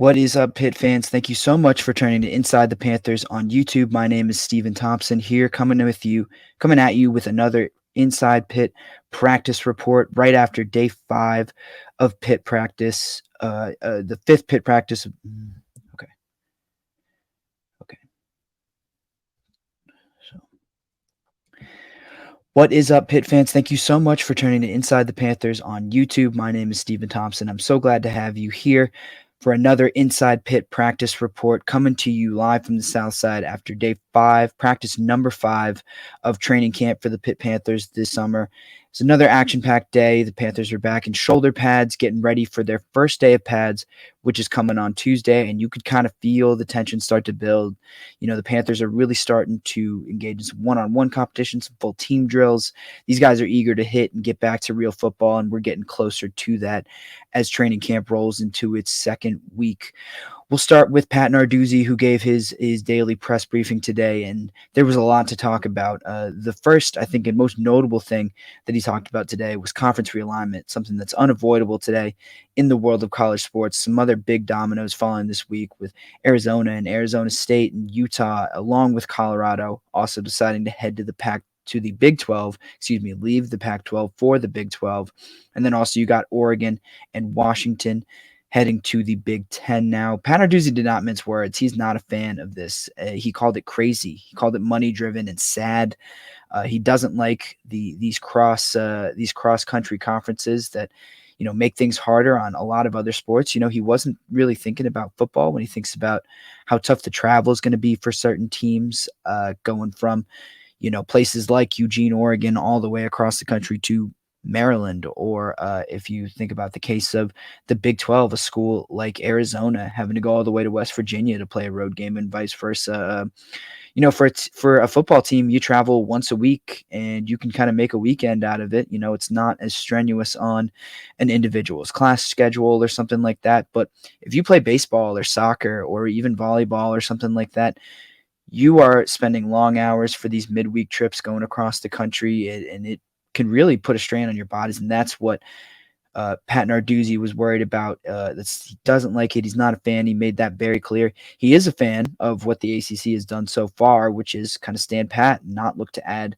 What is up, Pitt fans? Thank you so much for turning to Inside the Panthers on YouTube. My name is Steven Thompson here, coming at you with another Inside Pitt practice report right after day 5 of Pitt practice, the fifth Pitt practice. Okay, okay. So, what is up, Pitt fans? Thank you so much for turning to Inside the Panthers on YouTube. My name is Steven Thompson. I'm so glad to have you here for another Inside Pitt practice report coming to you live from the South Side after day 5, practice number 5 of training camp for the Pitt Panthers this summer. It's another action-packed day. The Panthers are back in shoulder pads, getting ready for their first day of pads, which is coming on Tuesday, and you could kind of feel the tension start to build. The Panthers are really starting to engage in some one-on-one competitions, some full team drills. These guys are eager to hit and get back to real football, and we're getting closer to that as training camp rolls into its second week. We'll start with Pat Narduzzi, who gave his daily press briefing today, and there was a lot to talk about. The first, I think, and most notable thing that he talked about today was conference realignment, something that's unavoidable today in the world of college sports. Some other big dominoes falling this week with Arizona and Arizona State and Utah, along with Colorado, also deciding to head to the Big 12, leave the Pac-12 for the Big 12. And then also you got Oregon and Washington heading to the Big 10 now. Pat Narduzzi did not mince words. He's not a fan of this. He called it crazy. He called it money-driven and sad. He doesn't like these cross-country conferences that make things harder on a lot of other sports. He wasn't really thinking about football when he thinks about how tough the travel is going to be for certain teams, going from places like Eugene, Oregon, all the way across the country to Maryland, or if you think about the case of the Big 12, a school like Arizona having to go all the way to West Virginia to play a road game and vice versa. For a football team, you travel once a week and you can kind of make a weekend out of it. It's not as strenuous on an individual's class schedule or something like that. But if you play baseball or soccer or even volleyball or something like that, you are spending long hours for these midweek trips going across the country, and it can really put a strain on your bodies. And that's what Pat Narduzzi was worried about. He doesn't like it. He's not a fan. He made that very clear. He is a fan of what the ACC has done so far, which is kind of stand pat and not look to add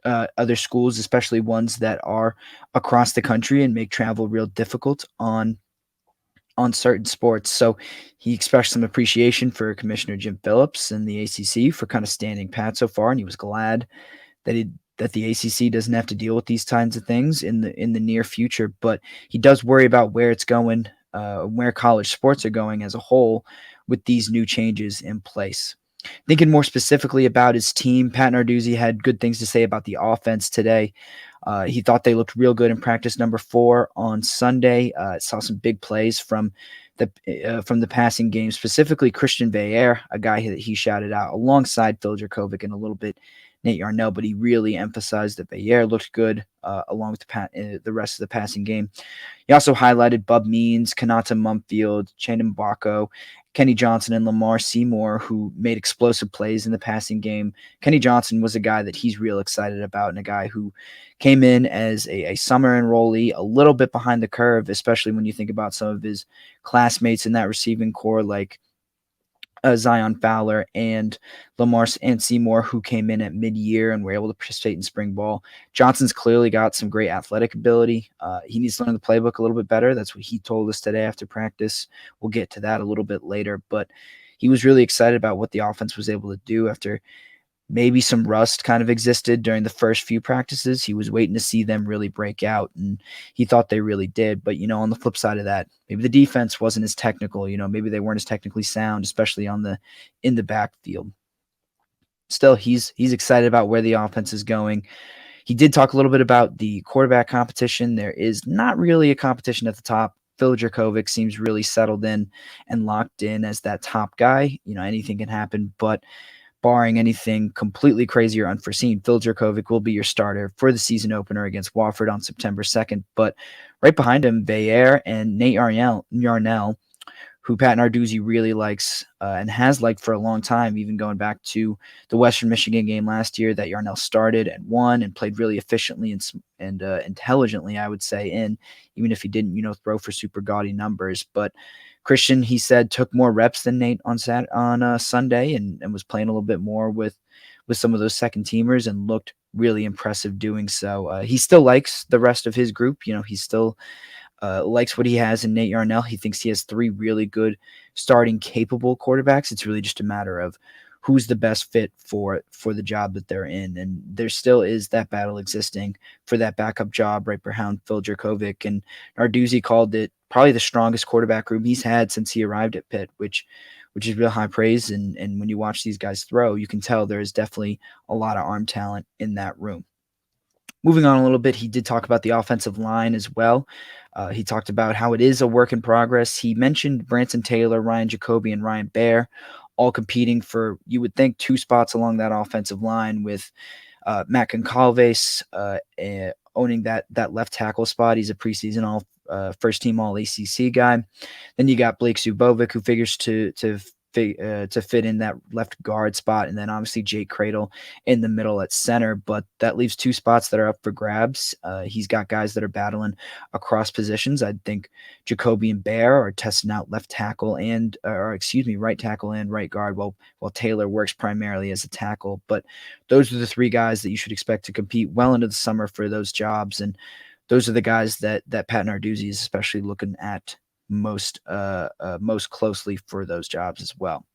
other schools, especially ones that are across the country and make travel real difficult on certain sports. So he expressed some appreciation for Commissioner Jim Phillips and the ACC for kind of standing pat so far, and he was glad that the ACC doesn't have to deal with these kinds of things in the near future. But he does worry about where it's going, where college sports are going as a whole with these new changes in place. Thinking more specifically about his team, Pat Narduzzi had good things to say about the offense today. He thought they looked real good in practice number 4 on Sunday. Saw some big plays from the passing game, specifically Christian Veilleux, a guy that he shouted out alongside Phil Dracovic and a little bit Nate Yarnell, but he really emphasized that Veilleux looked good along with the rest of the passing game. He also highlighted Bub Means, Kanata Mumfield, Chandon Mbako, Kenny Johnson, and Lamar Seymore, who made explosive plays in the passing game. Kenny Johnson was a guy that he's real excited about, and a guy who came in as a summer enrollee, a little bit behind the curve, especially when you think about some of his classmates in that receiving core, like Zion Fowler and Lamar and Seymore, who came in at mid-year and were able to participate in spring ball. Johnson's clearly got some great athletic ability. He needs to learn the playbook a little bit better. That's what he told us today after practice. We'll get to that a little bit later, but he was really excited about what the offense was able to do after maybe some rust kind of existed during the first few practices. He was waiting to see them really break out, and he thought they really did. But, on the flip side of that, maybe the defense wasn't as technical. Maybe they weren't as technically sound, especially in the backfield. Still, he's excited about where the offense is going. He did talk a little bit about the quarterback competition. There is not really a competition at the top. Phil Dracovic seems really settled in and locked in as that top guy. Anything can happen, but barring anything completely crazy or unforeseen, Phil Dracovic will be your starter for the season opener against Wofford on September 2nd. But right behind him, Veilleux and Nate Yarnell, who Pat Narduzzi really likes and has liked for a long time, even going back to the Western Michigan game last year that Yarnell started and won and played really efficiently and intelligently, I would say, even if he didn't, throw for super gaudy numbers. But Christian, he said, took more reps than Nate on Sunday, and was playing a little bit more with some of those second teamers and looked really impressive doing so. He still likes the rest of his group. He still likes what he has in Nate Yarnell. He thinks he has three really good starting capable quarterbacks. It's really just a matter of who's the best fit for the job that they're in. And there still is that battle existing for that backup job right behind Phil Jurkovec. And Narduzzi called it probably the strongest quarterback room he's had since he arrived at Pitt, which is real high praise. And when you watch these guys throw, you can tell there is definitely a lot of arm talent in that room. Moving on a little bit, he did talk about the offensive line as well. He talked about how it is a work in progress. He mentioned Branson Taylor, Ryan Jacoby, and Ryan Baer all competing for, you would think, two spots along that offensive line, with Matt Goncalves owning that left tackle spot. He's a preseason first team All ACC guy. Then you got Blake Zubovic, who figures to fit in that left guard spot, and then obviously Jake Cradle in the middle at center. But that leaves two spots that are up for grabs. He's got guys that are battling across positions. I think Jacoby and Baer are testing out right tackle and right guard, while Taylor works primarily as a tackle. But those are the three guys that you should expect to compete well into the summer for those jobs, and those are the guys that Pat Narduzzi is especially looking at most closely for those jobs as well.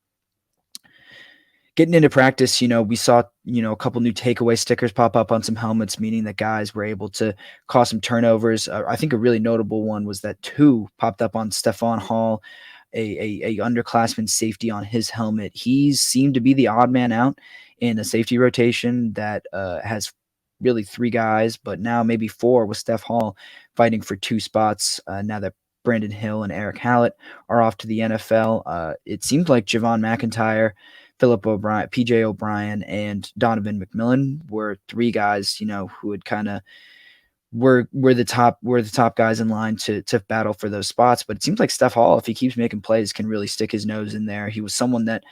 Getting into practice, we saw, a couple new takeaway stickers pop up on some helmets, meaning that guys were able to cause some turnovers. I think a really notable one was that 2 popped up on Stephon Hall, a underclassman safety on his helmet. He seemed to be the odd man out in a safety rotation that has really 3 guys, but now maybe 4, with Steph Hall fighting for 2 spots now that Brandon Hill and Eric Hallett are off to the NFL. It seemed like Javon McIntyre, Philip O'Brien, PJ O'Brien, and Donovan McMillan were 3 guys, who had kind of were the top guys in line to battle for those spots. But it seems like Steph Hall, if he keeps making plays, can really stick his nose in there. He was someone that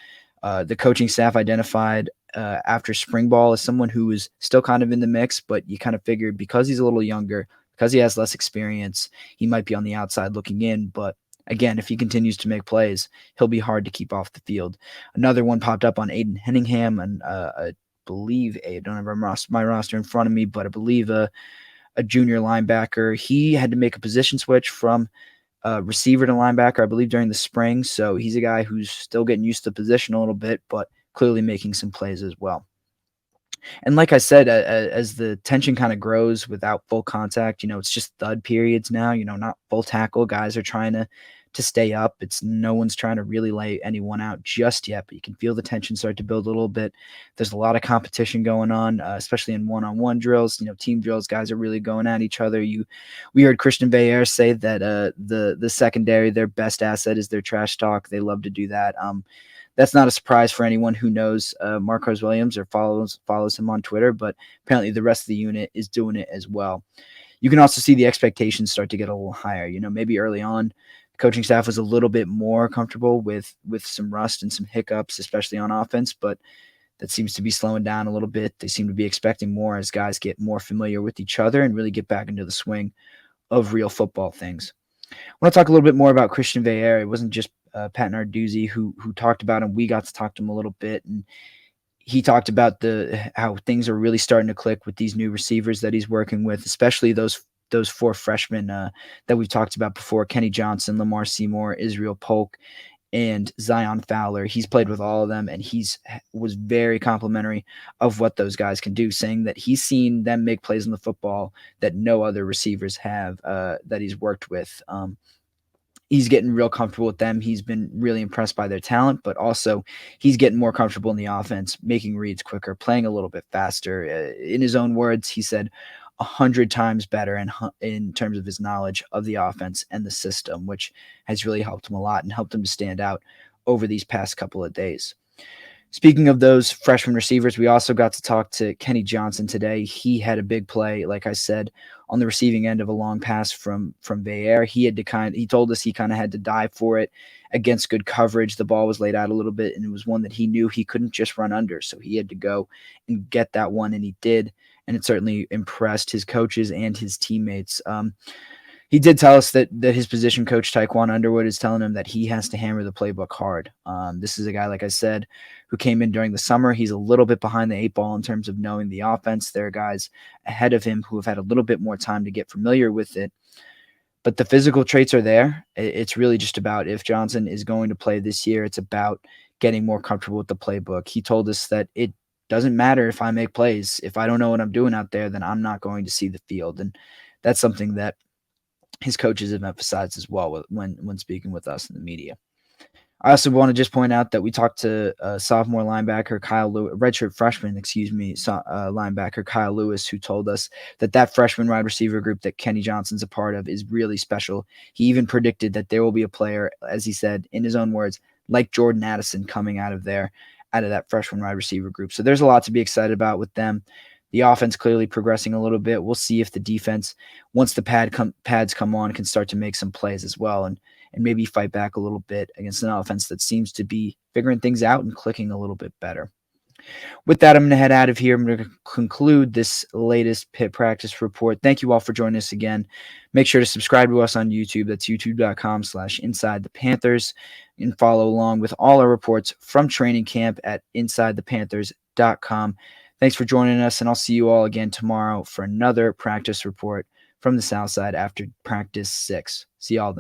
the coaching staff identified after spring ball as someone who was still kind of in the mix, but you kind of figured because he's a little younger, because he has less experience, he might be on the outside looking in. But again, if he continues to make plays, he'll be hard to keep off the field. Another one popped up on Aiden Henningham, and I believe, I don't have my roster in front of me, but I believe a junior linebacker. He had to make a position switch from receiver to linebacker, I believe, during the spring. So he's a guy who's still getting used to the position a little bit, but clearly making some plays as well. And like I said, as the tension kind of grows without full contact, it's just thud periods now, not full tackle. Guys are trying to stay up. No one's trying to really lay anyone out just yet, but you can feel the tension start to build a little bit. There's a lot of competition going on, especially in one-on-one drills, team drills. Guys are really going at each other. We heard Christian Veilleux say that the secondary, their best asset is their trash talk. They love to do that. That's not a surprise for anyone who knows Marcos Williams or follows him on Twitter, but apparently the rest of the unit is doing it as well. You can also see the expectations start to get a little higher. Maybe early on, the coaching staff was a little bit more comfortable with some rust and some hiccups, especially on offense, but that seems to be slowing down a little bit. They seem to be expecting more as guys get more familiar with each other and really get back into the swing of real football things. I want to talk a little bit more about Christian Veilleux. It wasn't just Pat Narduzzi who talked about him. We got to talk to him a little bit, and he talked about how things are really starting to click with these new receivers that he's working with, especially those 4 freshmen that we've talked about before: Kenny Johnson, Lamar Seymore, Israel Polk, and Zion Fowler. He's played with all of them, and was very complimentary of what those guys can do, saying that he's seen them make plays in the football that no other receivers have that he's worked with. He's getting real comfortable with them. He's been really impressed by their talent, but also he's getting more comfortable in the offense, making reads quicker, playing a little bit faster. In his own words, he said 100 times better in terms of his knowledge of the offense and the system, which has really helped him a lot and helped him to stand out over these past couple of days. Speaking of those freshman receivers, we also got to talk to Kenny Johnson today. He had a big play, like I said, on the receiving end of a long pass from Veilleux. He told us he kind of had to dive for it against good coverage. The ball was laid out a little bit, and it was one that he knew he couldn't just run under. So he had to go and get that one, and he did. And it certainly impressed his coaches and his teammates. He did tell us that his position coach Taekwon Underwood is telling him that he has to hammer the playbook hard. This is a guy, like I said, who came in during the summer. He's a little bit behind the eight ball in terms of knowing the offense. There are guys ahead of him who have had a little bit more time to get familiar with it. But the physical traits are there. It's really just about if Johnson is going to play this year, it's about getting more comfortable with the playbook. He told us that it doesn't matter if I make plays. If I don't know what I'm doing out there, then I'm not going to see the field. And that's something that his coaches have emphasized as well when speaking with us in the media. I also want to just point out that we talked to sophomore linebacker Kyle Lewis, redshirt freshman, linebacker Kyle Lewis, who told us that freshman wide receiver group that Kenny Johnson's a part of is really special. He even predicted that there will be a player, as he said in his own words, like Jordan Addison coming out of that freshman wide receiver group. So there's a lot to be excited about with them. The offense clearly progressing a little bit. We'll see if the defense, once the pads come on, can start to make some plays as well and maybe fight back a little bit against an offense that seems to be figuring things out and clicking a little bit better. With that, I'm going to head out of here. I'm going to conclude this latest Pitt practice report. Thank you all for joining us again. Make sure to subscribe to us on YouTube. That's youtube.com/InsideThePanthers, and follow along with all our reports from training camp at InsideThePanthers.com. Thanks for joining us, and I'll see you all again tomorrow for another practice report from the South Side after practice 6. See y'all then.